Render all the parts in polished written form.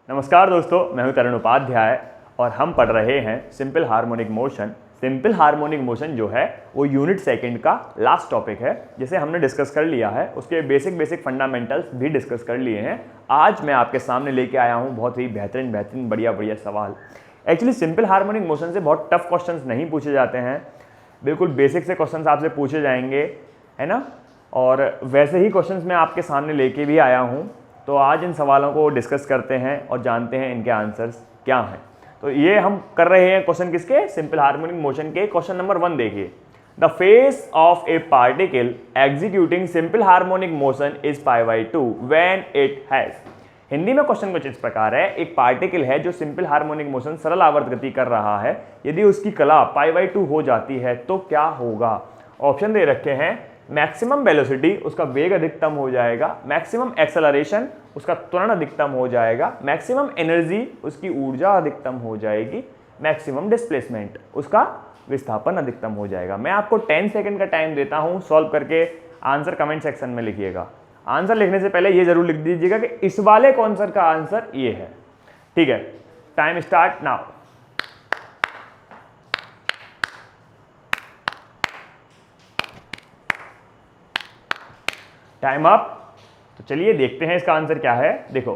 नमस्कार दोस्तों, मैं हूं तरुण उपाध्याय और हम पढ़ रहे हैं simple harmonic motion. Simple harmonic motion जो है वो यूनिट सेकंड का लास्ट टॉपिक है, जिसे हमने डिस्कस कर लिया है। उसके बेसिक फंडामेंटल्स भी डिस्कस कर लिए हैं। आज मैं आपके सामने लेके आया हूं बहुत ही बेहतरीन बढ़िया सवाल। एक्चुअली सिंपल हार्मोनिक मोशन से बहुत टफ क्वेश्चंस नहीं पूछे जाते हैं, बिल्कुल बेसिक से क्वेश्चंस आपसे पूछे जाएंगे, है ना। और वैसे ही क्वेश्चंस मैं आपके सामने लेके भी आया हूँ। तो आज इन सवालों को डिस्कस करते हैं और जानते हैं इनके आंसर्स क्या हैं। तो ये हम कर रहे हैं क्वेश्चन किसके, सिंपल हार्मोनिक मोशन के। क्वेश्चन नंबर 1 देखिए, the phase of a particle executing simple harmonic motion is π/2 when it has. Hindi में क्वेश्चन कुछ इस प्रकार है, एक पार्टिकल है जो सिंपल हार्मोनिक मोशन सरल आवर्त गति कर रहा है, यदि उसकी कला π/2 हो जाती है तो क्या होगा। ऑप्शन दे रखे हैं, मैक्सिमम वेलोसिटी उसका वेग अधिकतम हो जाएगा, मैक्सिमम एक्सेलरेशन उसका त्वरण अधिकतम हो जाएगा, मैक्सिमम एनर्जी उसकी ऊर्जा अधिकतम हो जाएगी, मैक्सिमम डिस्प्लेसमेंट उसका विस्थापन अधिकतम हो जाएगा। मैं आपको 10 सेकंड का टाइम देता हूं, सॉल्व करके आंसर कमेंट सेक्शन में लिखिएगा। आंसर लिखने से पहले ये जरूर लिख दीजिएगा कि इस वाले कॉन्सर का आंसर ये है। ठीक है, time start now. Time up. तो चलिए देखते हैं इसका आंसर क्या है। देखो,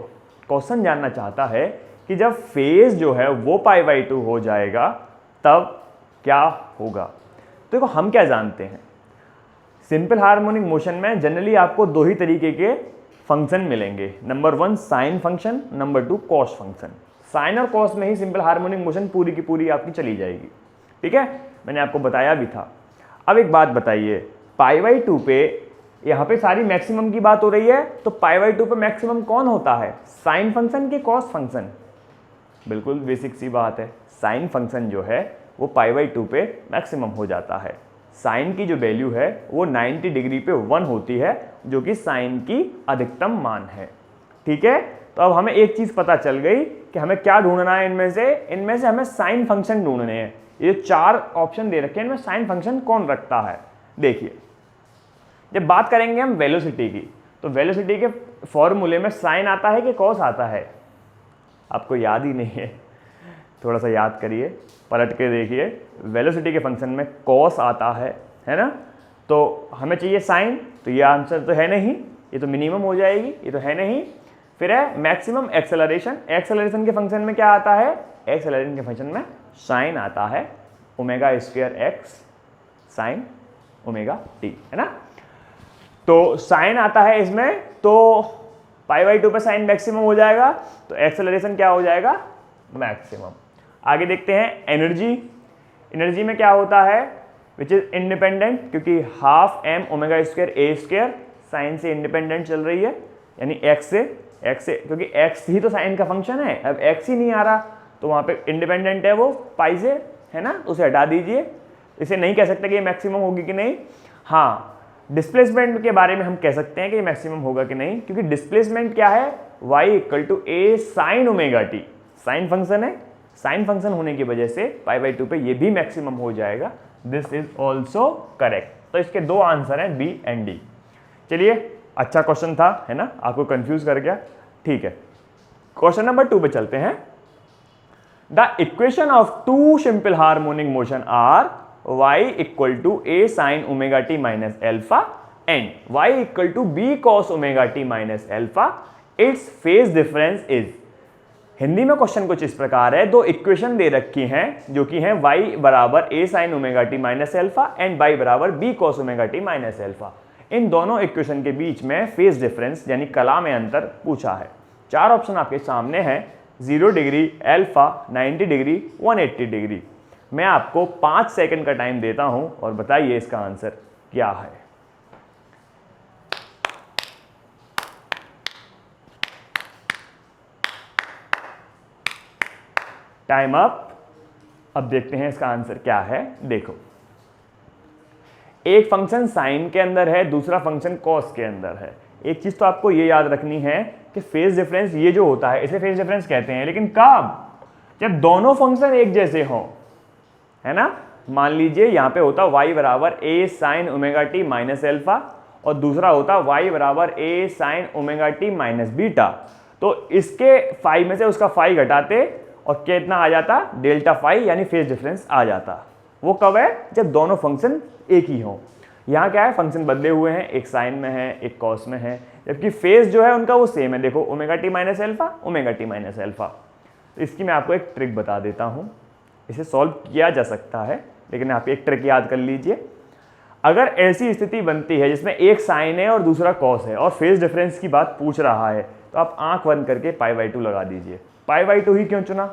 क्वेश्चन जानना चाहता है कि जब फेज जो है वो π/2 हो जाएगा तब क्या होगा। तो देखो, हम क्या जानते हैं, सिंपल हार्मोनिक मोशन में जनरली आपको दो ही तरीके के फंक्शन मिलेंगे। Number 1 sine function, number 2 cos function. Sine और कॉस में ही सिंपल हार्मोनिक मोशन पूरी की पूरी आपकी चली जाएगी। ठीक है, मैंने आपको बताया भी था। अब एक बात बताइए, π/2 पे यहाँ पे सारी मैक्सिमम की बात हो रही है, तो π/2 पे मैक्सिमम कौन होता है, साइन फंक्शन के कॉस फंक्शन। बिल्कुल बेसिक सी बात है, साइन फंक्शन जो है वो π/2 पे मैक्सिमम हो जाता है। साइन की जो वैल्यू है वो 90 डिग्री पे 1 होती है, जो कि साइन की अधिकतम मान है। ठीक है, तो अब हमें एक चीज पता चल गई कि हमें क्या ढूंढना है। इनमें से हमें साइन फंक्शन ढूंढने हैं। ये 4 ऑप्शन दे रखे हैं, इनमें साइन फंक्शन कौन रखता है। देखिए, जब बात करेंगे हम वेलोसिटी की, तो वेलोसिटी के फॉर्मूले में साइन आता है कि कॉस आता है, आपको याद ही नहीं है। थोड़ा सा याद करिए, पलट के देखिए, वेलोसिटी के फंक्शन में कॉस आता है ना। तो हमें चाहिए साइन, तो ये आंसर तो है नहीं, ये तो मिनिमम हो जाएगी, ये तो है नहीं। फिर है मैक्सिमम एक्सेलरेशन, एक्सेलरेशन के फंक्शन में क्या आता है, एक्सेलरेशन के फंक्शन में साइन आता है, ω²x साइन ω/t, है ना। तो साइन आता है इसमें, तो π/2 पे साइन मैक्सिमम हो जाएगा, तो एक्सेलरेशन क्या हो जाएगा, मैक्सिमम। आगे देखते हैं एनर्जी। एनर्जी में क्या होता है, विच इज इंडिपेंडेंट, क्योंकि ½ m ω²a² साइन से इंडिपेंडेंट चल रही है, यानी x से, क्योंकि x ही तो साइन का फंक्शन है। अब x ही नहीं आ रहा तो वहां पे इंडिपेंडेंट है वो पाई से, है ना, उसे हटा दीजिए। इसे नहीं कह सकते कि ये मैक्सिमम होगी कि नहीं। हाँ, डिस्प्लेसमेंट के बारे में हम कह सकते हैं कि ये मैक्सिमम होगा कि नहीं, क्योंकि डिस्प्लेसमेंट क्या है, y = a sin ω/t, sine function है। साइन फंक्शन होने की वजह से π/2 पे ये भी मैक्सिमम हो जाएगा। This is also correct. तो इसके 2 आंसर हैं, बी एंड डी। चलिए, अच्छा क्वेश्चन था, है ना, आपको कंफ्यूज कर गया। ठीक है, क्वेश्चन नंबर 2 पे चलते हैं। The equation of 2 simple harmonic motion are y = a sin ω/t - alpha and y = b cos ω/t - alpha. Its phase difference is। Hindi में क्वेश्चन कुछ इस प्रकार है, 2 इक्वेशन दे रखी हैं जो कि हैं y = a sin ω/t - alpha and y = b cos ω/t - alpha। इन दोनों इक्वेशन के बीच में फेज डिफरेंस यानी कला में अंतर पूछा है। 4 ऑप्शन आपके सामने हैं, 0 डिग्री, अल्फा, 90 डिग्री, 180 डिग्री। मैं आपको 5 सेकंड का टाइम देता हूं और बताइए इसका आंसर क्या है। Time up. अब देखते हैं इसका आंसर क्या है। देखो, एक फंक्शन साइन के अंदर है, दूसरा फंक्शन कॉस के अंदर है। एक चीज तो आपको ये याद रखनी है कि फेज डिफरेंस ये जो होता है इसे फेज डिफरेंस कहते हैं, लेकिन कब, जब दोनों फंक्शन एक जैसे हों, है ना। मान लीजिए यहां पे होता y = a sin ω/t - alpha और दूसरा होता y = a sin ω/t - beta. तो इसके फाई में से उसका फाई घटाते और कितना आ जाता, डेल्टा फाई, यानी फेज डिफरेंस आ जाता। वो कब है, जब दोनों फंक्शन एक ही हों। यहाँ क्या है, फंक्शन बदले हुए हैं, एक साइन में है एक कॉस में है, जबकि फेज जो है उनका वो सेम है। देखो omega T minus alpha, omega T minus alpha. तो इसकी मैं आपको एक ट्रिक बता देता हूँ, इसे सॉल्व किया जा सकता है, लेकिन आप एक ट्रिक याद कर लीजिए। अगर ऐसी स्थिति बनती है जिसमें एक साइन है और दूसरा कॉस है और फेज डिफरेंस की बात पूछ रहा है, तो आप आंख बंद करके π/2 लगा दीजिए। π/2 ही क्यों चुना,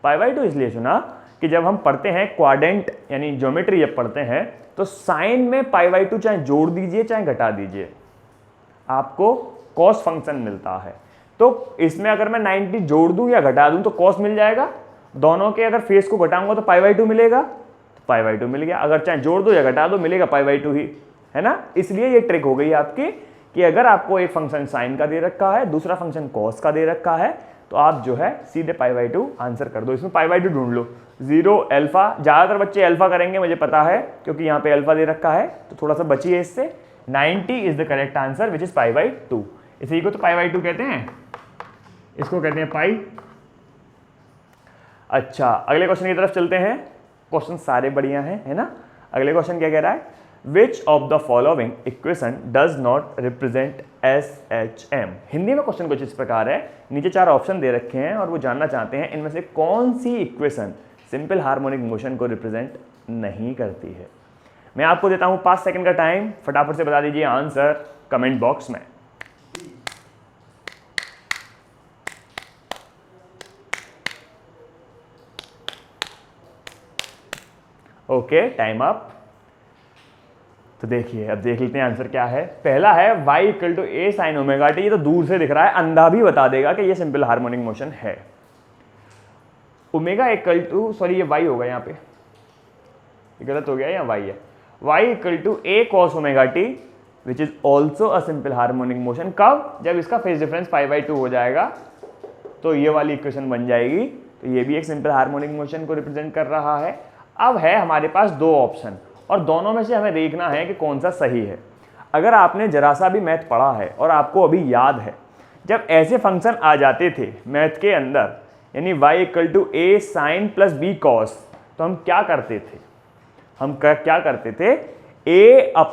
π/2 इसलिए चुना कि जब हम पढ़ते हैं क्वाड्रेंट यानी ज्योमेट्री जब पढ़ते हैं, तो साइन में π/2 चाहे जोड़ दीजिए चाहे घटा दीजिए, आपको कॉस फंक्शन मिलता है। तो इसमें अगर मैं 90 जोड़ दूं या घटा दूं तो कॉस मिल जाएगा, दोनों के अगर फेस को घटाऊंगा तो π/2 मिलेगा, तो π/2 मिल गया। अगर चाहे जोड़ दो या घटा दो मिलेगा π/2 ही, है ना। इसलिए ये ट्रिक हो गई आपकी कि अगर आपको एक फंक्शन साइन का दे रखा है, दूसरा फंक्शन कॉस का दे रखा है, तो आप जो है सीधे π/2 आंसर कर दो। इसमें π/2 ढूंढ लो, 0 अल्फा, ज़्यादातर बच्चे अल्फा करेंगे मुझे पता है, क्योंकि यहाँ पे अल्फा दे रखा है, तो थोड़ा सा बचिए इससे। 90 is the correct answer which is π/2। इसी को तो π/2 कहते हैं, इसको कहते हैं पाई। अच्छा, अगले क्वेश्चन की तरफ चलते हैं। क्वेश्चन सारे बढ़िया हैं, है ना। अगले क्वेश्चन क्या कह रहा है, which of the following equation does not represent SHM। Hindi में क्वेश्चन कुछ इस प्रकार है, नीचे 4 ऑप्शन दे रखे हैं और वो जानना चाहते हैं इनमें से कौन सी इक्वेशन सिंपल हार्मोनिक मोशन को रिप्रेजेंट नहीं करती है। मैं आपको देता हूं 5 सेकंड का टाइम, फटाफट से बता दीजिए आंसर कमेंट बॉक्स में। Okay, time up. तो देखिए, अब देख लेते हैं आंसर क्या है। पहला है y = a sin ωt। ये तो दूर से दिख रहा है, अंधा भी बता देगा कि ये सिंपल हार्मोनिक मोशन है। ओमेगा सॉरी ये y होगा, यहाँ पे ये गलत हो गया, यहाँ y है। y = a cos ωt which is also a simple harmonic motion. कब, जब इसका फेज डिफरेंस π/2 हो जाएगा तो ये वाली इक्वेशन बन जाएगी। तो ये भी एक सिंपल हार्मोनिक मोशन को रिप्रेजेंट कर रहा है। अब है हमारे पास 2 ऑप्शन और दोनों में से हमें देखना है कि कौन सा सही है। अगर आपने जरा सा भी मैथ पढ़ा है और आपको अभी याद है, जब ऐसे फंक्शन आ जाते थे मैथ के अंदर, यानी y = a sin + b cos, तो हम क्या करते थे, क्या करते थे, a/√a²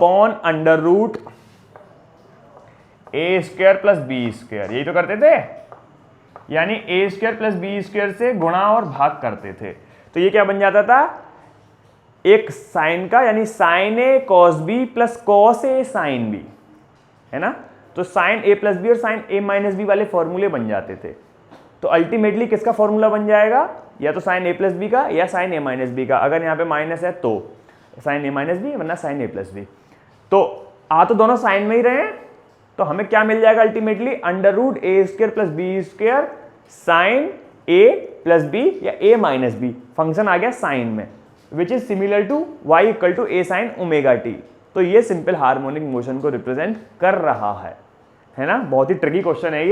+ b², यही तो करते थे, यानी a² + b² से गुणा और भाग करते थे। तो ये क्या बन जाता था, एक साइन का, यानी sin a cos b + cos a sin b, है ना। तो sin a + b और sin a - b वाले फॉर्मूले बन जाते थे। तो अल्टीमेटली किसका फॉर्मूला बन जाएगा, या तो sin a + b का या sin a - b का। अगर यहाँ पे माइनस है तो sin a - b, वरना sin a + b। तो आ तो दोनों साइन में ही रहे हैं, तो हमें क्या मिल जाएगा ultimately, √a² + b² sin a + b या a - b, फंक्शन आ गया साइन में, which is similar to y = a sin ωt। तो ये सिंपल हार्मोनिक मोशन को रिप्रेजेंट कर रहा है ना। बहुत ही ट्रिकी क्वेश्चन है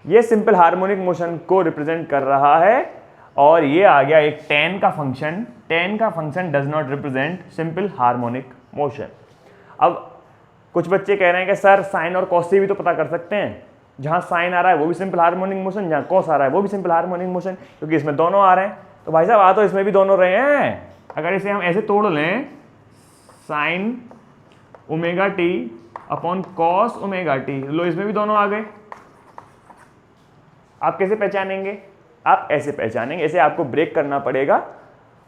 ये सिंपल हार्मोनिक मोशन को रिप्रेजेंट कर रहा है। और ये आ गया एक tan का फंक्शन, tan का function does not represent simple harmonic motion. अब कुछ बच्चे कह रहे हैं कि सर साइन और कॉस से भी तो पता कर सकते हैं, जहाँ साइन आ रहा है वो भी सिंपल हार्मोनिक मोशन, जहाँ कॉस आ रहा है वो भी सिंपल हार्मोनिक मोशन, क्योंकि इसमें दोनों आ रहे हैं। तो भाई साहब आ तो इसमें भी दोनों रहे हैं। अगर इसे हम ऐसे तोड़ लें, sin ωt cos ωt, लो इसमें भी दोनों आ गए। आप कैसे पहचानेंगे, आप ऐसे पहचानेंगे, ऐसे आपको ब्रेक करना पड़ेगा,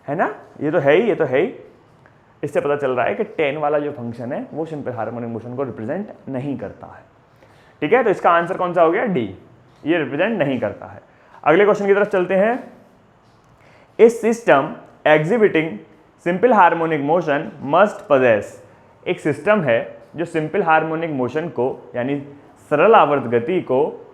है ना। ये तो है ही, ये तो है ही। इससे पता चल रहा है कि tan वाला जो फंक्शन है वो सिंपल हार्मोनिक मोशन को रिप्रेजेंट नहीं करता है। ठीक है, तो इसका आंसर कौन सा हो गया, डी, ये रिप्रेजेंट नहीं करता है। अगले क्वेश्चन की तरफ चलते हैं। इस system exhibiting simple harmonic motion must possess, एक सिस्टम है जो सिंपल हार्मोनिक मोशन को, यानी सरल आवर्त गति को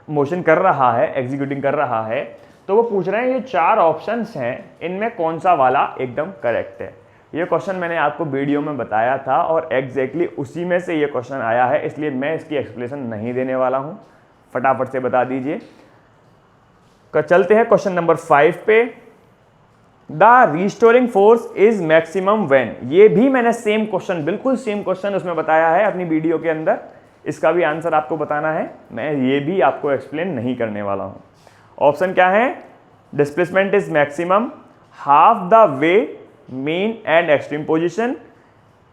मोशन कर रहा है, एग्जीक्यूटिंग कर रहा है। तो वो पूछ रहे हैं ये 4 ऑप्शंस हैं, इनमें कौन सा वाला एकदम करेक्ट है। ये क्वेश्चन मैंने आपको वीडियो में बताया था और एग्जैक्टली उसी में से ये क्वेश्चन आया है, इसलिए मैं इसकी एक्सप्लेनेशन नहीं देने वाला हूँ, फटाफट से बता दीजिए। चलते हैं क्वेश्चन नंबर 5 पे। The restoring force is maximum when, ये भी मैंने सेम क्वेश्चन, बिल्कुल सेम क्वेश्चन उसमें बताया है अपनी वीडियो के अंदर इसका भी आंसर आपको बताना है, मैं ये भी आपको एक्सप्लेन नहीं करने वाला हूँ। ऑप्शन क्या है, displacement is maximum half the way mean and extreme position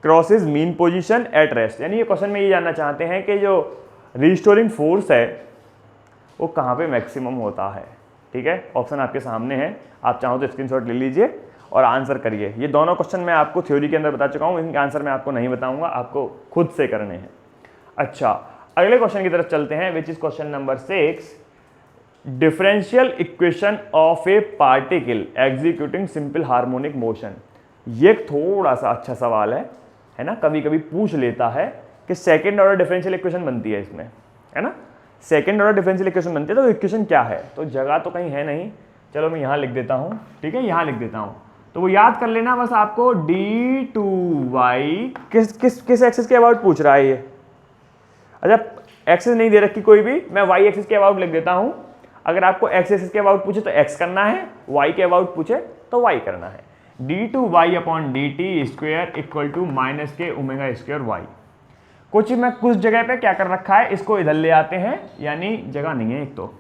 crosses mean position at rest. यानी ये क्वेश्चन में ये जानना चाहते हैं कि जो रिस्टोरिंग फोर्स है वो कहाँ पे मैक्सिमम होता है। ठीक है, ऑप्शन आपके सामने है, आप चाहो तो स्क्रीनशॉट ले लीजिए और आंसर करिए। ये दोनों क्वेश्चन मैं आपको थ्योरी के अंदर बता चुका हूँ, इनके आंसर मैं आपको नहीं बताऊंगा, आपको खुद से करने हैं। अच्छा, अगले क्वेश्चन की तरफ चलते हैं, which is question number 6। Differential equation of a particle executing simple harmonic motion. ये थोड़ा सा अच्छा सवाल है ना, कभी कभी पूछ लेता है कि सेकेंड ऑर्डर डिफरेंशियल इक्वेशन बनती है इसमें, है ना, सेकेंड ऑर्डर डिफरेंशियल इक्वेशन बनती है, तो इक्वेशन क्या है, तो जगह तो कहीं है नहीं, चलो मैं यहाँ लिख देता हूँ। ठीक है, यहाँ लिख देता हूँ, तो वो याद कर लेना बस आपको, d2y किस एक्सिस के अबाउट पूछ रहा है ये। अच्छा, एक्सिस नहीं दे रखी कोई भी, मैं y एक्सिस के अबाउट लिख देता हूँ। अगर आपको x एक्सिस के अबाउट पूछे तो x करना है, y के अबाउट पूछे तो y करना है। d2y upon dt square equal to minus k omega square y। कुछ जगह पे क्या कर रखा है, इसको इधर ले आते हैं, यानी जगह नहीं है एक, तो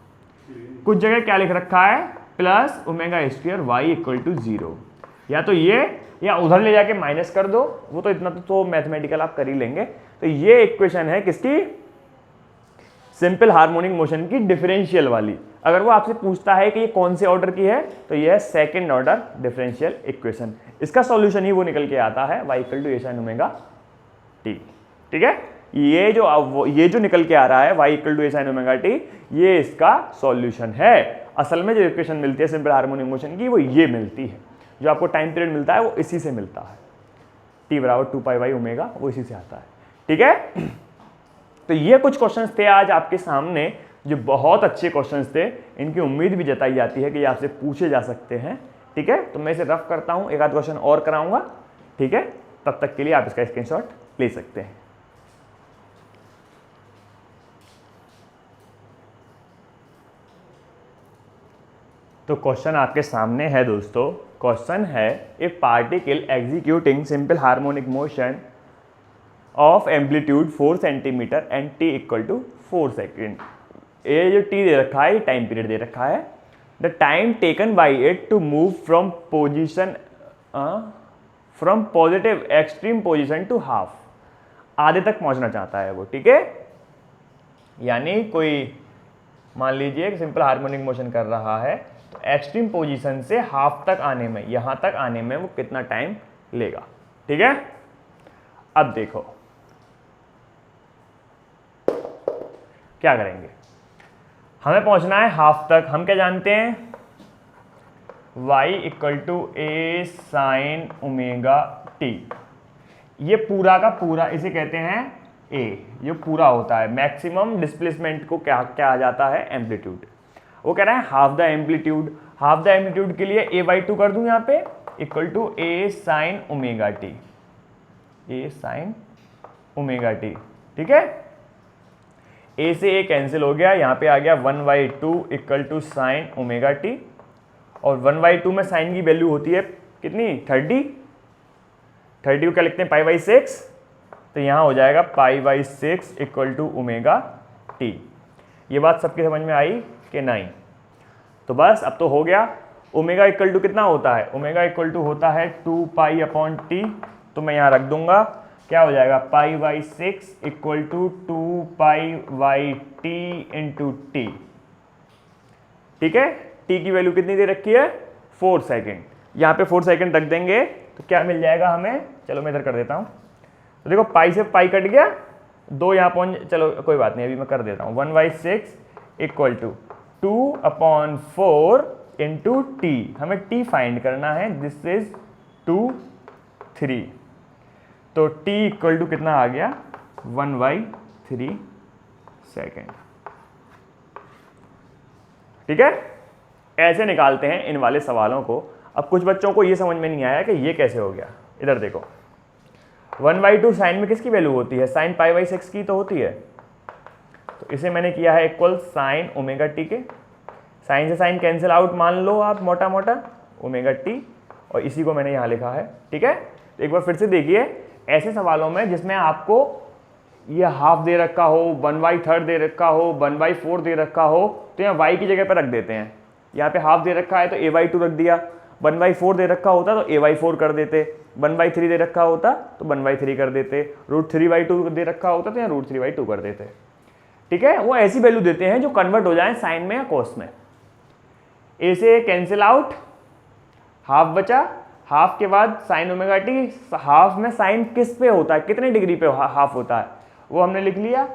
कुछ जगह क्या लिख रखा है, plus omega square y equal to 0, या तो ये या उधर ले जाके माइनस कर दो, वो तो इतना तो मैथमेटिकल आप कर ही लेंगे। तो ये इक्वेशन है किसकी, सिंपल हार्मोनिक मोशन की डिफरेंशियल वाली। अगर वो आपसे पूछता है कि ये कौन से ऑर्डर की है, तो ये है सेकंड ऑर्डर डिफरेंशियल इक्वेशन। इसका सॉल्यूशन ही वो निकल के आता है y equal to a sin omega t। ठीक है, ये जो निकल के आ रहा है y equal to a sin omega t, ये इसका सॉल्यूशन है। असल में जो इक्वेशन मिलती है सिंपल हार्मोनिक मोशन की, वो ये मिलती है। जो आपको टाइम पीरियड मिलता है वो इसी से मिलता है, t बराबर 2π/ω, वो इसी से आता है। ठीक है, तो ये कुछ क्वेश्चंस थे आज आपके सामने, जो बहुत अच्छे क्वेश्चंस थे। इनकी उम्मीद भी जताई जाती है कि ये आपसे पूछे जा सकते हैं। ठीक है, तो मैं इसे रफ करता हूँ, एक आध क्वेश्चन और कराऊंगा। ठीक है, तब तक के लिए आप इसका स्क्रीनशॉट ले सकते हैं। तो क्वेश्चन आपके सामने है दोस्तों। क्वेश्चन है, a particle executing simple harmonic motion of amplitude 4 centimetre and t equal to 4 second. ये जो t दे रखा है, टाइम पीरियड दे रखा है। The time taken by it to move from position from positive extreme position to half, आधे तक पहुंचना चाहता है वो। ठीक है, यानी कोई मान लीजिए सिंपल हार्मोनिक मोशन कर रहा है, तो एक्सट्रीम पोजीशन से हाफ तक आने में, यहां तक आने में वो कितना टाइम लेगा। ठीक है, अब देखो क्या करेंगे, हमें पहुंचना है हाफ तक। हम क्या जानते हैं, y equal to a sin omega t। ये पूरा का पूरा इसे कहते हैं a, ये पूरा होता है। मैक्सिमम डिस्प्लेसमेंट को क्या आ जाता है, एम्पलीट्यूड। वो कह रहा है half the amplitude. Half the amplitude के लिए a/2 कर दूं यहाँ पे, equal to a sin omega t, a sin omega t। ठीक है, a से a कैंसिल हो गया, यहाँ पे आ गया 1/2 equal to sine omega t, और 1/2 में साइन की वैल्यू होती है कितनी, 30 को क्या लिखते हैं, π/6, तो यहाँ हो जाएगा π/6 इक्वल टू ओमेगा t। ये बात सबके समझ में आई कि नहीं? तो बस अब तो हो गया। ओमेगा इक्वल टू कितना होता है, ओमेगा इक्वल टू होता है 2π/t, तो मैं यहाँ रख दूंगा, क्या हो जाएगा, π/6 equal to 2π/t into t। ठीक है, t की वैल्यू कितनी दे रखी है, 4 सेकेंड। यहाँ पे 4 सेकेंड रख देंगे तो क्या मिल जाएगा हमें, चलो मैं इधर कर देता हूँ। तो देखो पाई से पाई कट गया, 2 यहाँ पहुँच, चलो कोई बात नहीं, अभी मैं कर देता हूँ। 1/6 इक्वल टू 2/4 इंटू टी, हमें t फाइंड करना है, दिस इज 2, 3, तो t इक्वल टू कितना आ गया, 1/3 सेकेंड। ठीक है, ऐसे निकालते हैं इन वाले सवालों को। अब कुछ बच्चों को ये समझ में नहीं आया कि ये कैसे हो गया। इधर देखो, 1/2 साइन में किसकी वैल्यू होती है, साइन π/6 की तो होती है, तो इसे मैंने किया है इक्वल साइन ओमेगा टी के। साइन से साइन कैंसिल आउट मान लो आप मोटा मोटा, ओमेगा टी, और इसी को मैंने यहाँ लिखा है। ठीक है, तो एक बार फिर से देखिए, ऐसे सवालों में जिसमें आपको ये हाफ दे रखा हो, 1/3 दे रखा हो, 1/4 दे रखा हो, तो यहाँ y की जगह पर रख देते हैं। यहाँ पे हाफ दे रखा है तो a/2 रख दिया, 1/4 दे रखा होता तो a/4 कर देते, 1/3 दे रखा होता तो 1/3 कर देते, √3/2 दे रखा होता तो यहाँ √3/2 कर देते। ठीक है, वो ऐसी वैल्यू देते हैं जो कन्वर्ट हो जाए साइन में या कॉस में। ए से कैंसिल आउट, हाफ बचा, हाफ के बाद साइन ओमेगा टी, हाफ में साइन किस पे होता है, कितने डिग्री पे हाफ होता है वो हमने लिख लिया।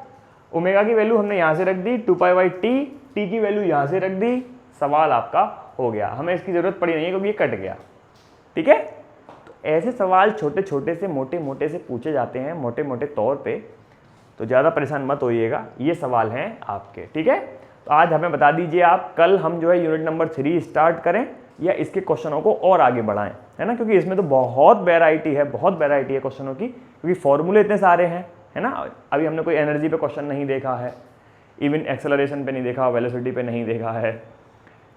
ओमेगा की वैल्यू हमने यहाँ से रख दी 2π/t, टी की वैल्यू यहाँ से रख दी, सवाल आपका हो गया। हमें इसकी ज़रूरत पड़ी नहीं है क्योंकि ये कट गया। ठीक है, तो ऐसे सवाल छोटे छोटे से मोटे मोटे से पूछे जाते हैं मोटे मोटे तौर पे, तो ज़्यादा परेशान मत होइएगा, ये सवाल हैं आपके। ठीक है, तो आज हमें बता दीजिए आप, कल हम जो है यूनिट नंबर 3 स्टार्ट करें या इसके क्वेश्चनों को और आगे बढ़ाएं, है ना, क्योंकि इसमें तो बहुत वैरायटी है, बहुत वैरायटी है क्वेश्चनों की, क्योंकि फॉर्मूले इतने सारे हैं, है ना। अभी हमने कोई एनर्जी पे क्वेश्चन नहीं देखा है, इवन एक्सेलरेशन पे नहीं देखा, वेलोसिटी पे नहीं देखा है,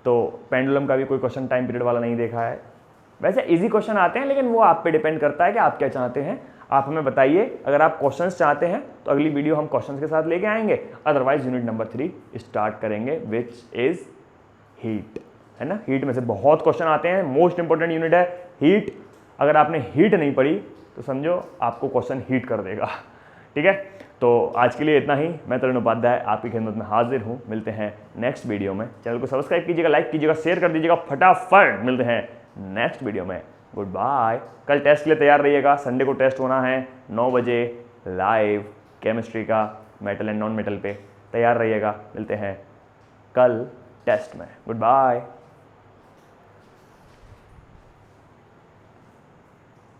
तो पेंडुलम का भी कोई क्वेश्चन टाइम पीरियड वाला नहीं देखा है। वैसे इजी क्वेश्चन आते हैं, लेकिन वो आप पे डिपेंड करता है कि आप क्या चाहते हैं। आप हमें बताइए, अगर आप क्वेश्चंस चाहते हैं तो अगली वीडियो हम क्वेश्चंस के साथ लेके आएंगे, अदरवाइज यूनिट नंबर 3 स्टार्ट करेंगे, विच इज हीट, है ना। हीट में से बहुत क्वेश्चन आते हैं, मोस्ट इंपॉर्टेंट यूनिट है हीट। अगर आपने हीट नहीं पढ़ी तो समझो आपको क्वेश्चन हीट कर देगा। ठीक है, तो आज के लिए इतना ही। मैं तरुण उपाध्याय आपकी खिदमत में हाजिर हूँ। मिलते हैं नेक्स्ट वीडियो में। चैनल को सब्सक्राइब कीजिएगा, लाइक कीजिएगा, शेयर कर दीजिएगा फटाफट। मिलते हैं नेक्स्ट वीडियो में, गुड बाय। कल टेस्ट के लिए तैयार रहिएगा, संडे को टेस्ट होना है 9 बजे लाइव, केमिस्ट्री का, मेटल एंड नॉन मेटल पे। तैयार रहिएगा, मिलते हैं कल टेस्ट में, गुड बाय।